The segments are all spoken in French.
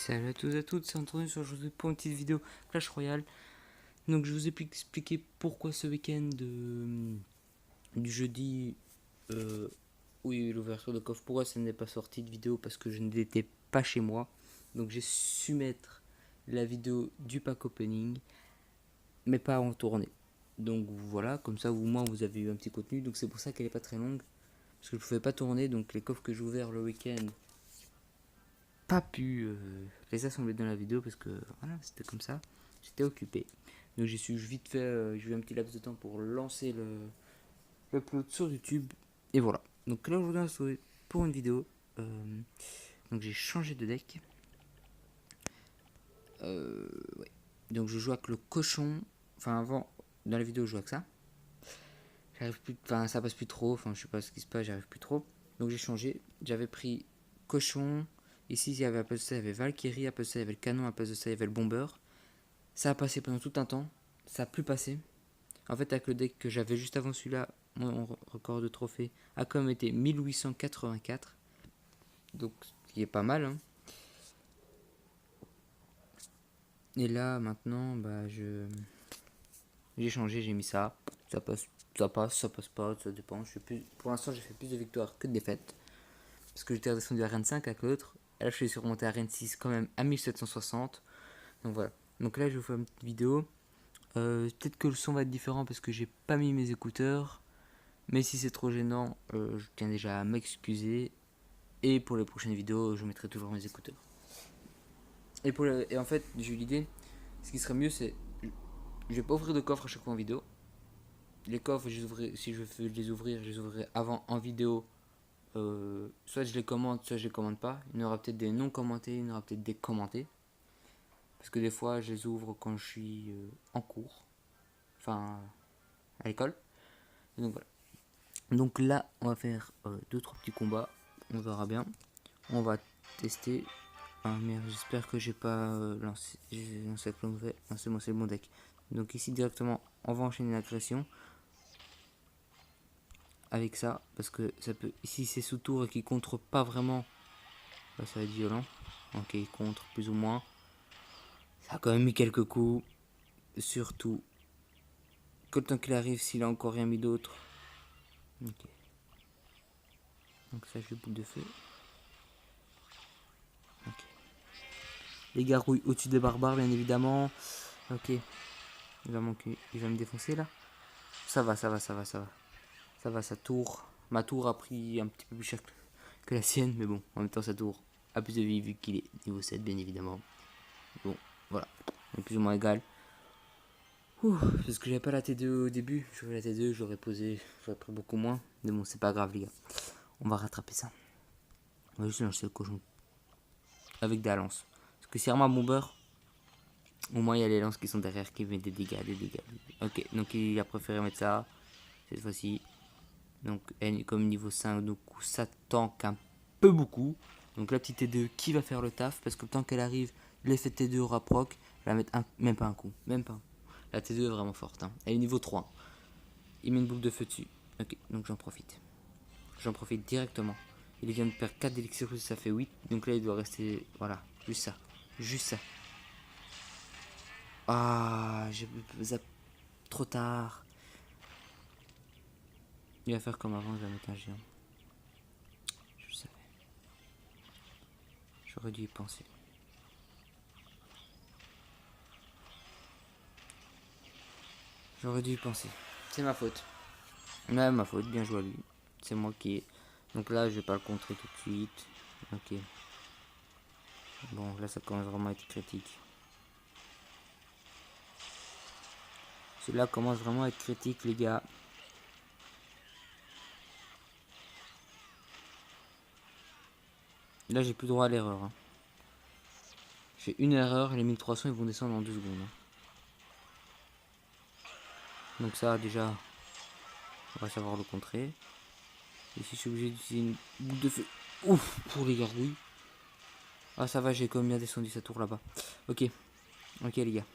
Salut à tous et à toutes, c'est Anthony aujourd'hui pour une petite vidéo Clash Royale. Donc je vous ai expliqué pourquoi ce week-end du jeudi où il y a eu l'ouverture de coffre, pourquoi ça n'est pas sorti de vidéo, parce que je n'étais pas chez moi. Donc j'ai su mettre la vidéo du pack opening, mais pas en tournée. Donc voilà, comme ça au moins vous avez eu un petit contenu, donc c'est pour ça qu'elle n'est pas très longue. Parce que je ne pouvais pas tourner, donc les coffres que j'ai ouverts le week-end, pas pu les assembler dans la vidéo parce que voilà, c'était comme ça, j'étais occupé. Donc j'ai su vite fait, j'ai eu un petit laps de temps pour lancer l'upload sur YouTube. Et voilà. Donc là aujourd'hui on se retrouve pour une vidéo. Donc j'ai changé de deck. Ouais. Donc je joue avec le cochon. Enfin avant, dans la vidéo je joue avec ça. J'arrive plus, enfin ça passe plus trop. Enfin je sais pas ce qui se passe, j'arrive plus trop. Donc j'ai changé. J'avais pris cochon. Ici il y avait à place de ça il y avait Valkyrie, à place de ça il y avait le canon, à place de ça il y avait le bomber. Ça a passé pendant tout un temps. Ça a plus passé. En fait, avec le deck que j'avais juste avant celui-là, mon record de trophée a quand même été 1884. Donc, ce qui est pas mal. Hein. Et là, maintenant, j'ai changé, j'ai mis ça. Ça passe, ça passe pas, ça dépend. Pour l'instant, j'ai fait plus de victoires que de défaites. Parce que j'étais redescendu à Rennes 5 avec l'autre. Là, je suis surmonté à Rennes 6 quand même à 1760. Donc voilà. Donc là, je vais vous faire une petite vidéo. Peut-être que le son va être différent parce que j'ai pas mis mes écouteurs. Mais si c'est trop gênant, je tiens déjà à m'excuser. Et pour les prochaines vidéos, je mettrai toujours mes écouteurs. Et en fait, j'ai eu l'idée. Ce qui serait mieux, c'est. Je vais pas ouvrir de coffre à chaque fois en vidéo. Les coffres, si je veux les ouvrir, je les ouvrirai avant en vidéo. Soit je les commente, soit je les commente pas. Il y en aura peut-être des non commentés, il y en aura peut-être des commentés. Parce que des fois, je les ouvre quand je suis en cours. Enfin, à l'école. Et donc voilà. Donc là, on va faire 2-3 petits combats. On verra bien. On va tester. Ah merde, j'espère que j'ai pas lancé mauvais. Non, c'est bon, c'est le bon deck. Donc ici directement, on va enchaîner l'agression avec ça. Parce que ça peut. Ici c'est sous tour et qui contre pas vraiment. Bah, ça va être violent. Ok, il contre plus ou moins. Ça a quand même mis quelques coups. Surtout que le temps qu'il arrive, s'il a encore rien mis d'autre. Ok. Donc ça, je boule de feu. Ok. Les gargouilles au-dessus des barbares, bien évidemment. Ok. Il va manquer. Il va me défoncer là. Ça va, ça va, ça va, ça va. Ça va, sa tour. Ma tour a pris un petit peu plus cher que la sienne, mais bon, en même temps, sa tour a plus de vie vu qu'il est niveau 7, bien évidemment. Bon, voilà. On est plus ou moins égal. Parce que j'avais pas la T2 au début. J'aurais la T2, j'aurais posé, j'aurais pris beaucoup moins. Mais bon, c'est pas grave, les gars. On va rattraper ça. On va juste lancer le cochon avec des lances. Parce que si vraiment un bomber, au moins il y a les lances qui sont derrière qui mettent des dégâts, des dégâts. Ok, donc il a préféré mettre ça cette fois-ci. Donc N comme niveau 5, donc ça tank un peu beaucoup. Donc la petite T2 qui va faire le taf, parce que le temps qu'elle arrive, l'effet T2 aura proc, elle va mettre même pas un coup, même pas. La T2 est vraiment forte, hein. Elle est niveau 3. Il met une boucle de feu dessus. Ok, donc j'en profite. J'en profite directement. Il vient de perdre 4 d'élixir, ça fait 8. Donc là il doit rester, voilà, juste ça. Juste ça. Ah, j'ai trop tard. Il va faire comme avant, il va mettre un géant. Je savais. J'aurais dû y penser. J'aurais dû y penser. C'est ma faute. Ouais, ma faute, bien joué à lui. C'est moi qui ai. Donc là, je vais pas le contrer tout de suite. Ok. Bon, là, ça commence vraiment à être critique. Cela commence vraiment à être critique, les gars. Là, j'ai plus droit à l'erreur. Hein. J'ai une erreur et les 1300 ils vont descendre en 2 secondes. Hein. Donc ça, déjà, on va savoir le contrer. Ici, je suis obligé d'utiliser une boule de feu. Ouf, pour les gargouilles. Ah, ça va, j'ai quand même bien descendu sa tour là-bas. Ok. Ok, les gars.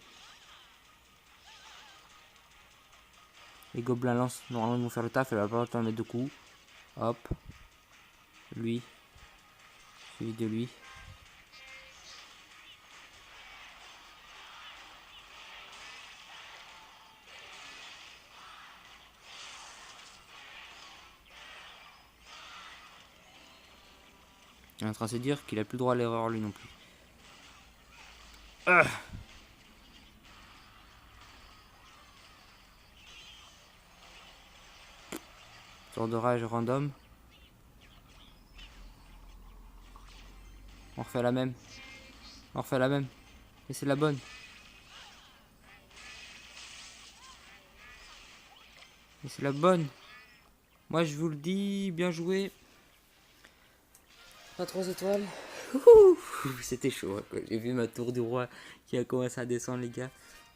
Les gobelins lancent. Normalement, ils vont faire le taf. Elle va pas le temps de mettre 2 coups. Hop. Lui. Celui de lui. Il est en train de se dire qu'il a plus le droit à l'erreur lui non plus. Ah, tour de rage random. On refait la même. On refait la même. Et c'est la bonne. Et c'est la bonne. Moi je vous le dis, bien joué. Pas 3 étoiles. C'était chaud. Hein, quoi. J'ai vu ma tour du roi qui a commencé à descendre, les gars.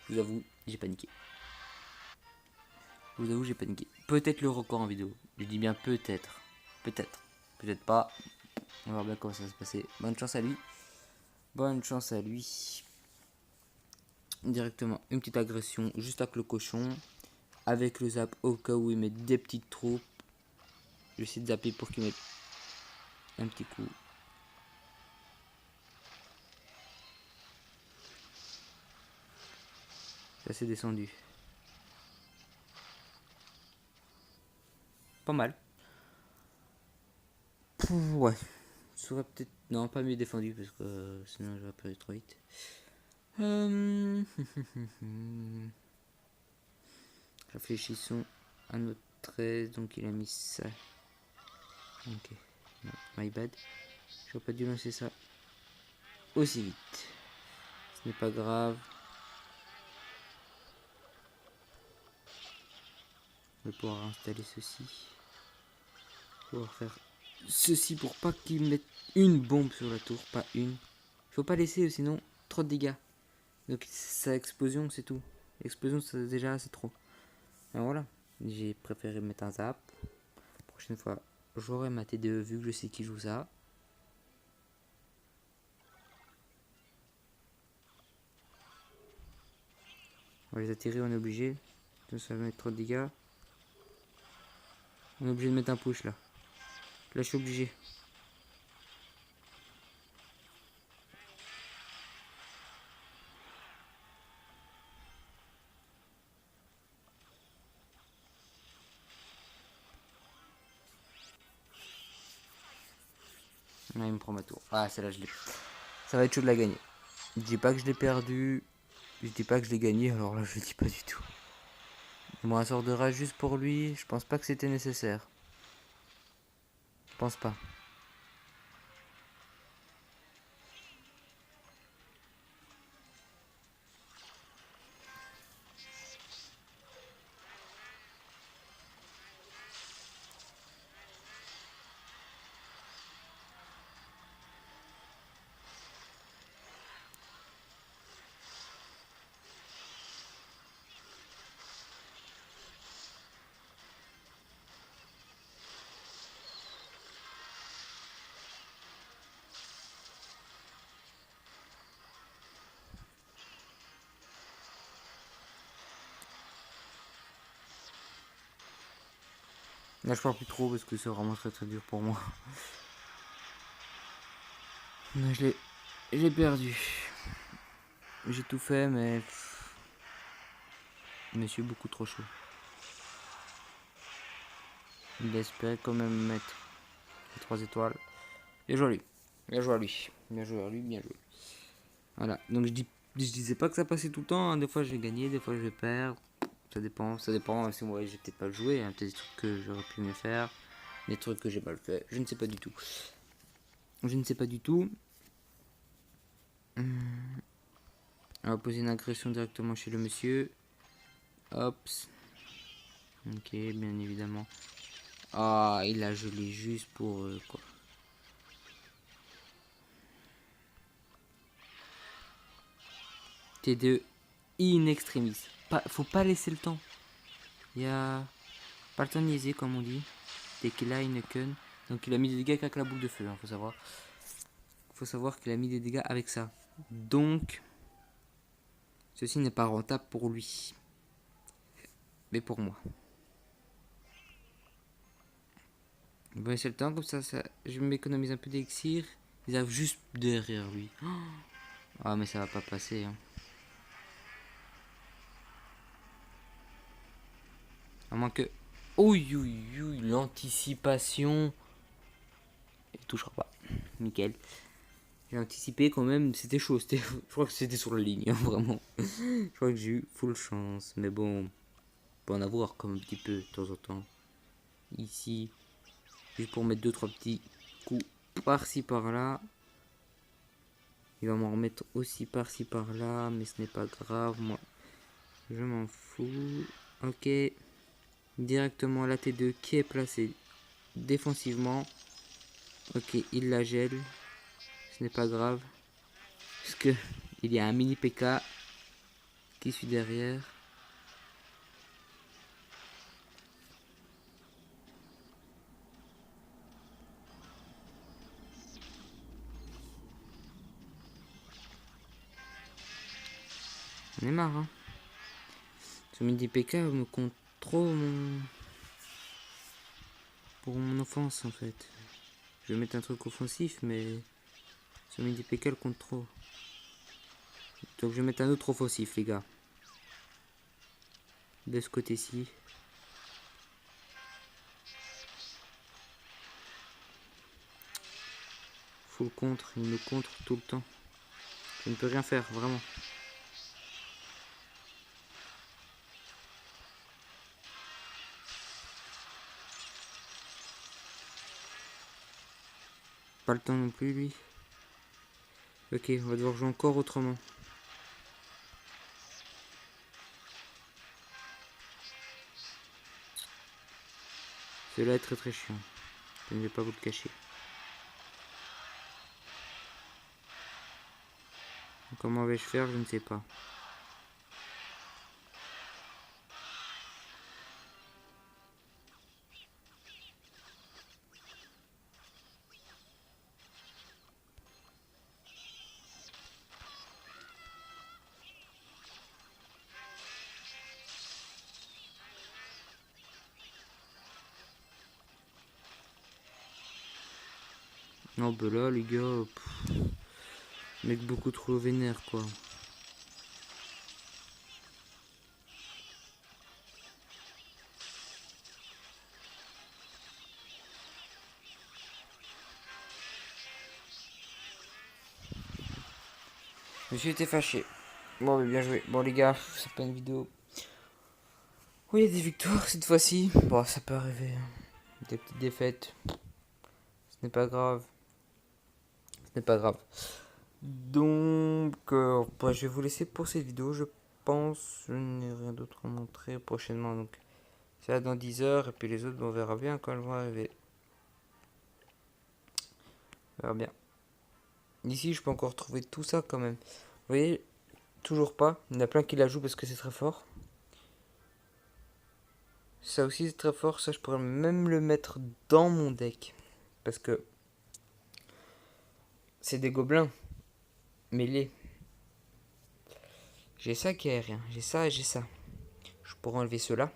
Je vous avoue, j'ai paniqué. Je vous avoue, j'ai paniqué. Peut-être le record en vidéo. Je dis bien peut-être. Peut-être. Peut-être pas. On va voir bien comment ça va se passer. Bonne chance à lui. Bonne chance à lui. Directement, une petite agression juste avec le cochon. Avec le zap au cas où il met des petites troupes. Je vais essayer de zapper pour qu'il mette un petit coup. Ça s'est descendu. Pas mal. Ouais. Ça aurait peut-être... Non, pas mieux défendu parce que sinon j'aurais perdu trop vite. Réfléchissons à notre 13. Donc il a mis ça. Ok. Non, my bad. J'aurais pas dû lancer ça aussi vite. Ce n'est pas grave. Je vais pouvoir installer ceci. Pouvoir faire ceci pour pas qu'il mette une bombe sur la tour. Pas une. Faut pas laisser sinon trop de dégâts. Donc sa explosion c'est tout. L'explosion c'est déjà c'est trop. Alors voilà. J'ai préféré mettre un zap. Prochaine fois j'aurai ma TDE vu que je sais qui joue ça. On va les attirer, on est obligé. Ça va mettre trop de dégâts. On est obligé de mettre un push là. Là je suis obligé. Là, il me prend ma tour. Ah celle-là je l'ai. Ça va être chaud de la gagner. Je dis pas que je l'ai perdu. Je dis pas que je l'ai gagné, alors là je le dis pas du tout. Moi un sort de rage juste pour lui, je pense pas que c'était nécessaire. Je pense pas. Là je parle plus trop parce que c'est vraiment très très dur pour moi. Là, je l'ai perdu. J'ai tout fait mais... Monsieur beaucoup trop chaud. Il espérait quand même mettre les 3 étoiles. Bien joué à lui. Bien joué à lui. Bien joué à lui, bien joué. Voilà, donc je disais pas que ça passait tout le temps. Hein. Des fois je vais gagner, des fois je vais perdre. Ça dépend. Si moi j'ai peut-être pas joué. Hein. Peut-être des trucs que j'aurais pu mieux faire. Des trucs que j'ai mal fait. Je ne sais pas du tout. Je ne sais pas du tout. On va poser une agression directement chez le monsieur. Hop. Ok, bien évidemment. Ah, il a gelé juste pour quoi. T2 in extremis. Faut pas laisser le temps. Il y a pas le temps de niaiser comme on dit. Dès qu'il a une queue. Donc il a mis des dégâts avec la boule de feu, hein, faut savoir. Faut savoir qu'il a mis des dégâts avec ça. Donc, ceci n'est pas rentable pour lui. Mais pour moi. On va laisser le temps, comme ça je m'économise un peu d'élixir. Ils arrivent juste derrière lui. Ah mais ça va pas passer. Hein. À moins que... Ouh, l'anticipation. Il touchera pas. nickel. J'ai anticipé quand même, c'était chaud, je crois que c'était sur la ligne, hein, vraiment. Je crois que j'ai eu full chance, mais bon, on peut en avoir comme un petit peu de temps en temps. Ici, juste pour mettre 2-3 petits coups par-ci par-là. Il va m'en remettre aussi par-ci par-là, mais ce n'est pas grave, moi je m'en fous. Ok, directement la T2 qui est placée défensivement. Ok, il la gèle, ce n'est pas grave. Parce que il y a un mini PK qui suit derrière. On est marre, hein. Ce mini PK me compte trop pour mon offense en fait. Je vais mettre un truc offensif, mais ce mini PK le compte trop. Donc je vais mettre un autre offensif, les gars. De ce côté-ci. Faut le contre, il me contre tout le temps. Je ne peux rien faire, vraiment. Pas le temps non plus, lui. Ok, on va devoir jouer encore autrement. Cela est très très chiant. Je ne vais pas vous le cacher. Comment vais-je faire? Je ne sais pas. Non, bah là, les gars, mec beaucoup trop vénère, quoi. Je me suis été fâché. Bon, mais bien joué. Bon, les gars, c'est pas une vidéo. Oui, il y a des victoires cette fois-ci. Bon, ça peut arriver, hein. Des petites défaites. Ce n'est pas grave. Ce n'est pas grave. Donc, bah, je vais vous laisser pour cette vidéo, je pense. Je n'ai rien d'autre à montrer prochainement. Donc, c'est là dans 10 heures. Et puis les autres, on verra bien quand elles vont arriver. On verra bien. Ici, je peux encore trouver tout ça quand même. Vous voyez, toujours pas. Il y en a plein qui la jouent parce que c'est très fort. Ça aussi, c'est très fort. Ça, je pourrais même le mettre dans mon deck. Parce que c'est des gobelins mêlés. J'ai ça qui est aérien. J'ai ça et j'ai ça. Je pourrais enlever ceux-là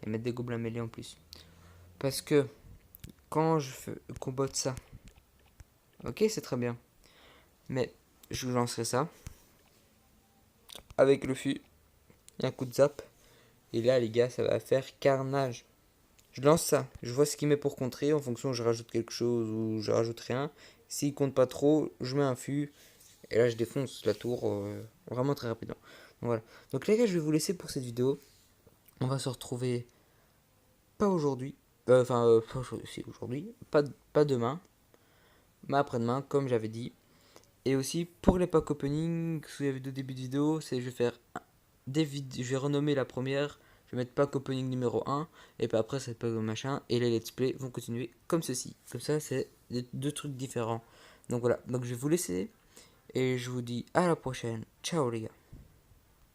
et mettre des gobelins mêlés en plus. Parce que quand je combote ça, ok, c'est très bien. Mais je lancerai ça avec le fût et un coup de zap. Et là, les gars, ça va faire carnage. Je lance ça, je vois ce qu'il met pour contrer. En fonction, je rajoute quelque chose ou je rajoute rien. S'il compte pas trop, je mets un fût. Et là, je défonce la tour vraiment très rapidement. Donc, voilà. Donc les gars, je vais vous laisser pour cette vidéo. On va se retrouver pas aujourd'hui. Pas aujourd'hui, si aujourd'hui. Pas demain. Mais après-demain, comme j'avais dit. Et aussi, pour les pack opening, que vous avez de début de vidéo, c'est je vais faire je vais renommer la première. Je vais mettre pack opening numéro 1. Et puis après, c'est pas machin. Et les let's play vont continuer comme ceci. Comme ça, c'est deux trucs différents. Donc voilà. Donc je vais vous laisser. Et je vous dis à la prochaine. Ciao les gars.